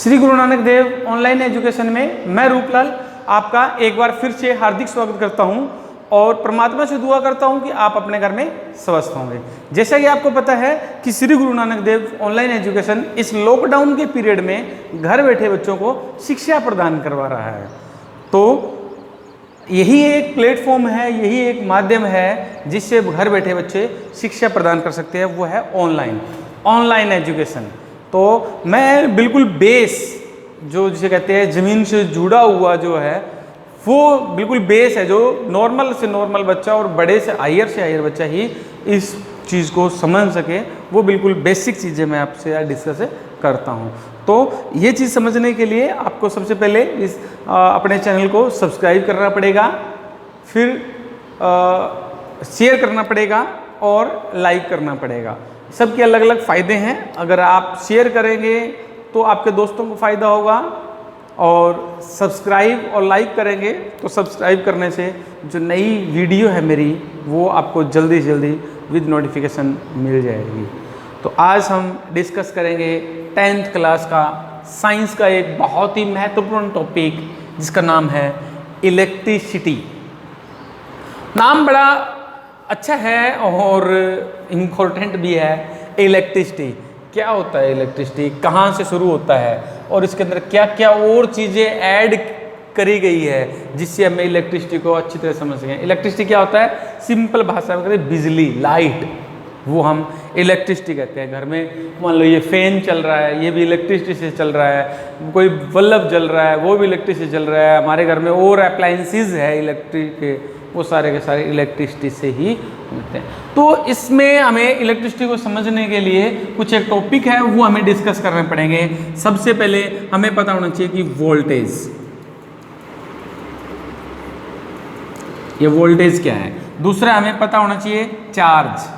Shri Guru Nanak Dev online education में मैं रूपलाल आपका एक बार फिर से हार्दिक स्वागत करता हूं और परमात्मा से दुआ करता हूं कि आप अपने घर में स्वस्थ होंगे। जैसा कि आपको पता है कि श्री गुरु नानक देव ऑनलाइन एजुकेशन इस लॉकडाउन के पीरियड में घर बैठे बच्चों को शिक्षा प्रदान करवा रहा है, तो यही एक प्लेटफॉर्म है, यही एक माध्यम है जिससे घर बैठे बच्चे शिक्षा प्रदान कर सकते हैं, वो है ऑनलाइन एजुकेशन। तो मैं बिल्कुल बेस जो जिसे कहते हैं ज़मीन से जुड़ा हुआ जो है वो बिल्कुल बेस है, जो नॉर्मल से नॉर्मल बच्चा और बड़े से हायर बच्चा ही इस चीज़ को समझ सके, वो बिल्कुल बेसिक चीज़ें मैं आपसे डिस्कस करता हूँ। तो ये चीज़ समझने के लिए आपको सबसे पहले इस अपने चैनल को सब्सक्राइब करना पड़ेगा, फिर शेयर करना पड़ेगा और लाइक करना पड़ेगा। सबके अलग अलग फ़ायदे हैं। अगर आप शेयर करेंगे तो आपके दोस्तों को फ़ायदा होगा और सब्सक्राइब और लाइक करेंगे तो सब्सक्राइब करने से जो नई वीडियो है मेरी वो आपको जल्दी से जल्दी विद नोटिफिकेशन मिल जाएगी। तो आज हम डिस्कस करेंगे 10th क्लास का साइंस का एक बहुत ही महत्वपूर्ण टॉपिक जिसका नाम है इलेक्ट्रिसिटी। नाम बड़ा अच्छा है और इम्पोर्टेंट भी है। इलेक्ट्रिसिटी क्या होता है, इलेक्ट्रिसिटी कहाँ से शुरू होता है और इसके अंदर क्या क्या और चीज़ें ऐड करी गई है जिससे हमें इलेक्ट्रिसिटी को अच्छी तरह समझ सकें। इलेक्ट्रिसिटी क्या होता है, सिंपल भाषा में करें बिजली, लाइट, वो हम इलेक्ट्रिसिटी कहते हैं। घर में मान लो ये फैन चल रहा है, ये भी इलेक्ट्रिसिटी से चल रहा है, कोई बल्ब जल रहा है वो भी इलेक्ट्रिसिटी से चल रहा है, हमारे घर में और अप्लायंसेस है इलेक्ट्रिक के, वो सारे के सारे इलेक्ट्रिसिटी से ही होते हैं। तो इसमें हमें इलेक्ट्रिसिटी को समझने के लिए कुछ एक टॉपिक है वो हमें डिस्कस करने पड़ेंगे। सबसे पहले हमें पता होना चाहिए कि वोल्टेज, ये वोल्टेज क्या है। दूसरा हमें पता होना चाहिए चार्ज।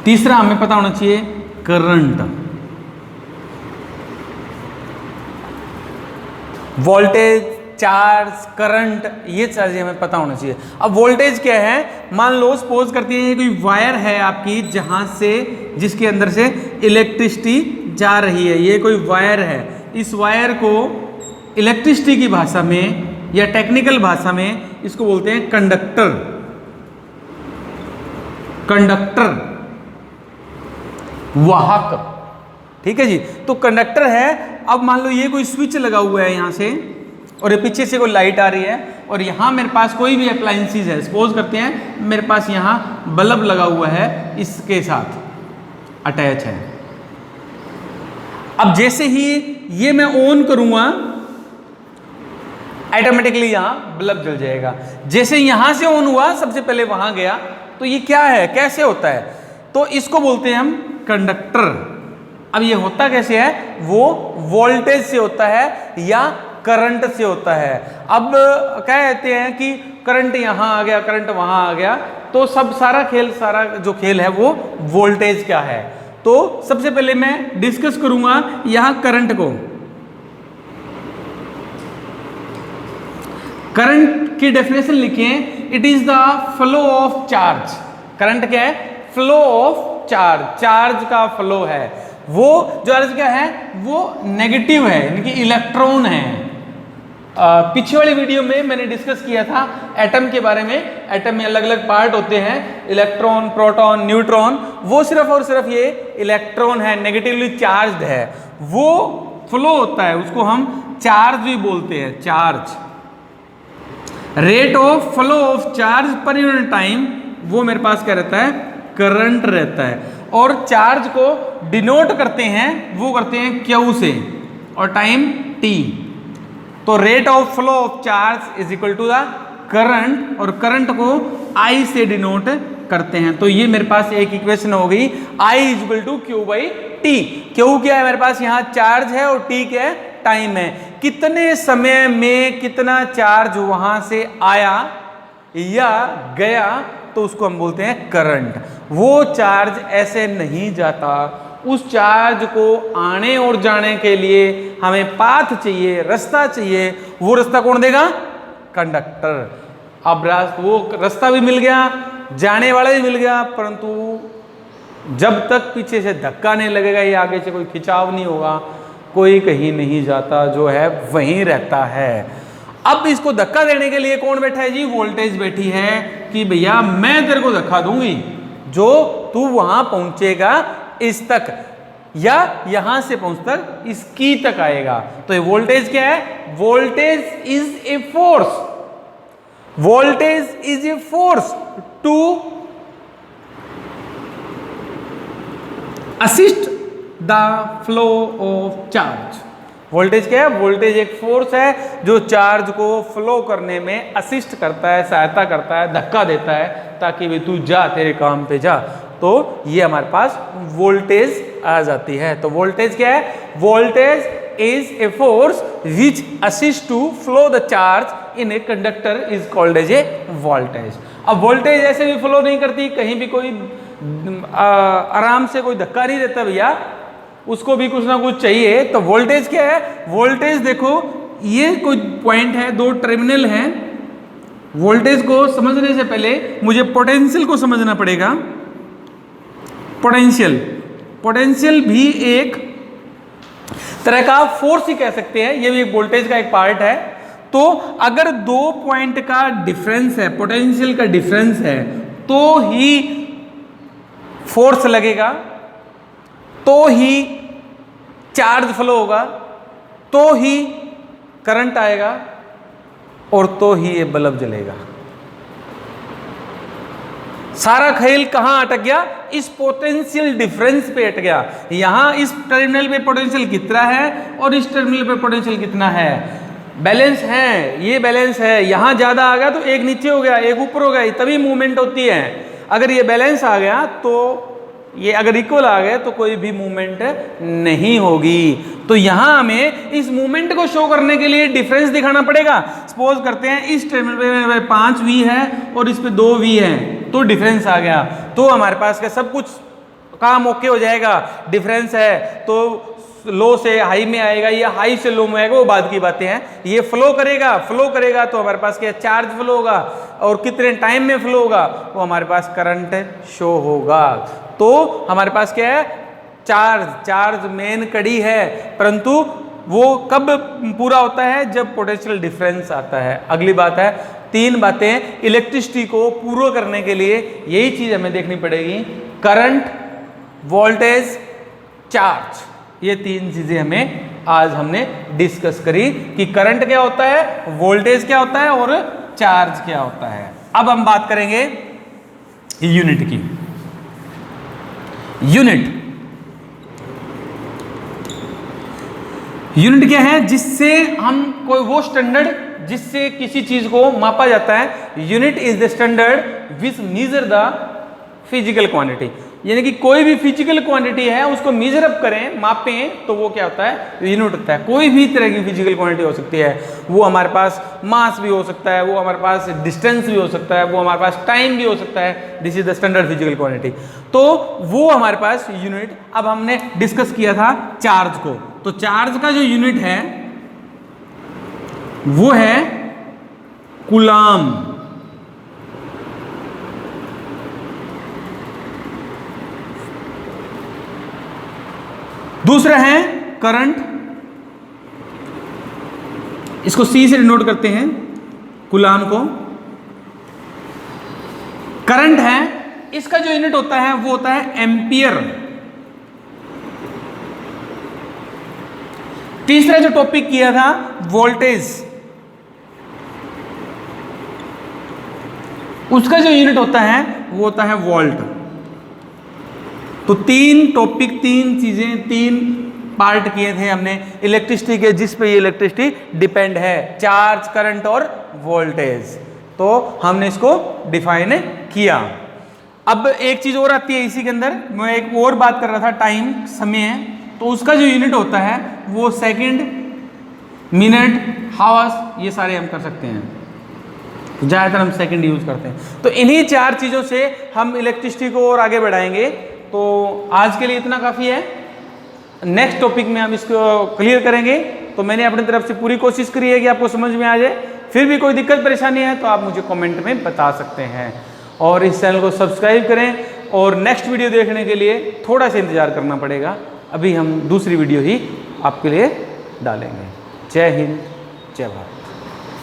तीसरा हमें पता होना चाहिए करंट। वोल्टेज, चार्ज, करंट, ये चीजें हमें पता होना चाहिए। अब वोल्टेज क्या है, मान लो सपोज करते हैं कोई वायर है आपकी जहां से जिसके अंदर से इलेक्ट्रिसिटी जा रही है, ये कोई वायर है। इस वायर को इलेक्ट्रिसिटी की भाषा में या टेक्निकल भाषा में इसको बोलते हैं कंडक्टर। कंडक्टर, वाहक, ठीक है जी। तो कंडक्टर है। अब मान लो ये कोई स्विच लगा हुआ है यहां से और ये पीछे से कोई लाइट आ रही है और यहाँ मेरे पास कोई भी अप्लायंसेस है, सपोज करते हैं मेरे पास यहाँ बल्ब लगा हुआ है, इसके साथ अटैच है। अब जैसे ही ये मैं ऑन करूंगा ऑटोमेटिकली यहाँ बल्ब जल जाएगा। जैसे यहाँ से ऑन हुआ सबसे पहले वहां गया, तो ये क्या है, कैसे होता है, तो इसको बोलते हैं हम कंडक्टर। अब ये होता कैसे है, वो वोल्टेज से होता है या करंट से होता है। अब क्या कहते हैं कि करंट यहां आ गया, करंट वहां आ गया, तो सब सारा जो खेल है वो वोल्टेज क्या है। तो सबसे पहले मैं डिस्कस करूंगा यहां करंट को। करंट की डेफिनेशन लिखें, it is the flow of charge. Current क्या है, फ्लो ऑफ चार्ज, चार्ज का फ्लो है। वो चार्ज क्या है, वो नेगेटिव है, यानी कि इलेक्ट्रॉन है। पिछले वाली वीडियो में मैंने डिस्कस किया था एटम के बारे में। एटम में अलग अलग पार्ट होते हैं, इलेक्ट्रॉन, प्रोटॉन, न्यूट्रॉन। वो सिर्फ और सिर्फ ये इलेक्ट्रॉन है, नेगेटिवली चार्ज्ड है, वो फ्लो होता है, उसको हम चार्ज भी बोलते हैं। Charge, rate of flow of charge per unit time, वो मेरे पास क्या रहता है, करंट रहता है। और चार्ज को डिनोट करते हैं, वो करते हैं क्यू से और टाइम टी। तो rate of flow of charge is equal to the current, और करंट को आई से डिनोट करते हैं। तो ये मेरे पास एक इक्वेशन हो गई, I is equal to Q by T. Q क्या है, मेरे पास यहाँ चार्ज है, और टी क्या है, टाइम है। कितने समय में कितना चार्ज वहां से आया या गया, तो उसको हम बोलते हैं करंट। वो चार्ज ऐसे नहीं जाता, उस चार्ज को आने और जाने के लिए हमें पाथ चाहिए, रास्ता चाहिए। वो रास्ता कौन देगा, कंडक्टर। अब वो रास्ता भी मिल गया, जाने वाला भी मिल गया, परंतु जब तक पीछे से धक्का नहीं लगेगा, ये आगे से कोई खिंचाव नहीं होगा, कोई कहीं नहीं जाता, जो है वहीं रहता है। अब इसको धक्का देने के लिए कौन बैठा है जी? वोल्टेज बैठी है कि भैया मैं तेरे को धक्का दूंगी, जो तू वहां पहुंचेगा इस तक, या यहां से पहुंच तक इसकी तक आएगा। तो ये वोल्टेज क्या है? Voltage is a force, voltage is a force to assist the flow of charge. Voltage क्या है? वोल्टेज एक फोर्स है जो चार्ज को फ्लो करने में असिस्ट करता है, सहायता करता है, धक्का देता है, ताकि भी तू जा, तेरे काम पे जा। तो ये हमारे पास वोल्टेज आ जाती है। तो वोल्टेज क्या है? Voltage is a force which assist to flow the charge in a conductor is called as a voltage. अब वोल्टेज ऐसे भी फ्लो नहीं करती, कहीं भी कोई आराम से कोई धक्का नहीं देता भैया, उसको भी कुछ ना कुछ चाहिए। तो वोल्टेज क्या है? वोल्टेज देखो, ये कोई पॉइंट है, दो टर्मिनल हैं। वोल्टेज को समझने से पहले मुझे पोटेंशियल को समझना पड़ेगा। पोटेंशियल, पोटेंशियल भी एक तरह का फोर्स ही कह सकते हैं, ये भी एक वोल्टेज का एक पार्ट है। तो अगर दो पॉइंट का डिफरेंस है, पोटेंशियल का डिफरेंस है, तो ही फोर्स लगेगा, तो ही चार्ज फ्लो होगा, तो ही करंट आएगा, और तो ही ये बल्ब जलेगा। सारा खेल कहां अटक गया? इस पोटेंशियल डिफरेंस पे अटक गया। यहां इस टर्मिनल पे पोटेंशियल कितना है और इस टर्मिनल पे पोटेंशियल कितना है, बैलेंस है, ये बैलेंस है। यहां ज्यादा आ गया तो एक नीचे हो गया, एक ऊपर हो गया, तभी मूवमेंट होती है। अगर ये बैलेंस आ गया तो ये, अगर इक्वल आ गए तो कोई भी मूवमेंट नहीं होगी। तो यहां हमें इस मूवमेंट को शो करने के लिए डिफरेंस दिखाना पड़ेगा। सपोज करते हैं इस टर्मिनल पे 5 V है और इस पे 2 V है, तो डिफरेंस आ गया, तो हमारे पास क्या सब कुछ काम ओके हो जाएगा। डिफरेंस है तो लो से हाई में आएगा या हाई से लो में आएगा, वो बाद की बातें हैं। ये फ्लो करेगा, फ्लो करेगा तो हमारे पास क्या चार्ज फ्लो होगा, और कितने टाइम में फ्लो होगा वो हमारे पास करंट शो होगा। तो हमारे पास क्या है? चार्ज, चार्ज मेन कड़ी है, परंतु वो कब पूरा होता है? जब पोटेंशियल डिफरेंस आता है। अगली बात है, 3 बातें इलेक्ट्रिसिटी को पूरा करने के लिए यही चीज हमें देखनी पड़ेगी। करंट, वोल्टेज, चार्ज, ये 3 चीजें हमें आज हमने डिस्कस करी कि करंट क्या होता है, वोल्टेज क्या होता है और चार्ज क्या होता है। अब हम बात करेंगे यूनिट की। यूनिट, यूनिट क्या है? जिससे हम कोई वो स्टैंडर्ड जिससे किसी चीज को मापा जाता है। Unit is the standard which measure the physical quantity, यानी कि कोई भी फिजिकल क्वांटिटी है उसको मेजर अप करें, मापें, तो वो क्या होता है? यूनिट होता है। कोई भी तरह की फिजिकल क्वांटिटी हो सकती है, वो हमारे पास मास भी हो सकता है, वो हमारे पास डिस्टेंस भी हो सकता है, वो हमारे पास टाइम भी हो सकता है। This is the standard physical quantity, तो वो हमारे पास यूनिट। अब हमने डिस्कस किया था चार्ज को, तो चार्ज का जो यूनिट है वो है कूलाम। दूसरा है करंट, इसको C से डिनोट करते हैं कूलाम को। करंट है, इसका जो यूनिट होता है वो होता है एम्पियर। तीसरा जो टॉपिक किया था वोल्टेज, उसका जो यूनिट होता है वो होता है वोल्ट। तो 3 टॉपिक, 3 चीजें, 3 पार्ट किए थे हमने इलेक्ट्रिसिटी के, जिस पे ये इलेक्ट्रिसिटी डिपेंड है, चार्ज, करंट और वोल्टेज। तो हमने इसको डिफाइन किया। अब एक चीज और आती है इसी के अंदर, मैं एक और बात कर रहा था, टाइम, समय। तो उसका जो यूनिट होता है वो सेकंड, मिनट, हावर्स, ये सारे हम कर सकते हैं। ज़्यादातर हम सेकंड यूज करते हैं। तो इन्हीं 4 चीज़ों से हम इलेक्ट्रिसिटी को और आगे बढ़ाएंगे। तो आज के लिए इतना काफ़ी है। नेक्स्ट टॉपिक में हम इसको क्लियर करेंगे। तो मैंने अपनी तरफ से पूरी कोशिश करी है कि आपको समझ में आ जाए। फिर भी कोई दिक्कत परेशानी है तो आप मुझे कमेंट में बता सकते हैं, और इस चैनल को सब्सक्राइब करें और नेक्स्ट वीडियो देखने के लिए थोड़ा सा इंतज़ार करना पड़ेगा। अभी हम दूसरी वीडियो ही आपके लिए डालेंगे। जय हिंद, जय भारत।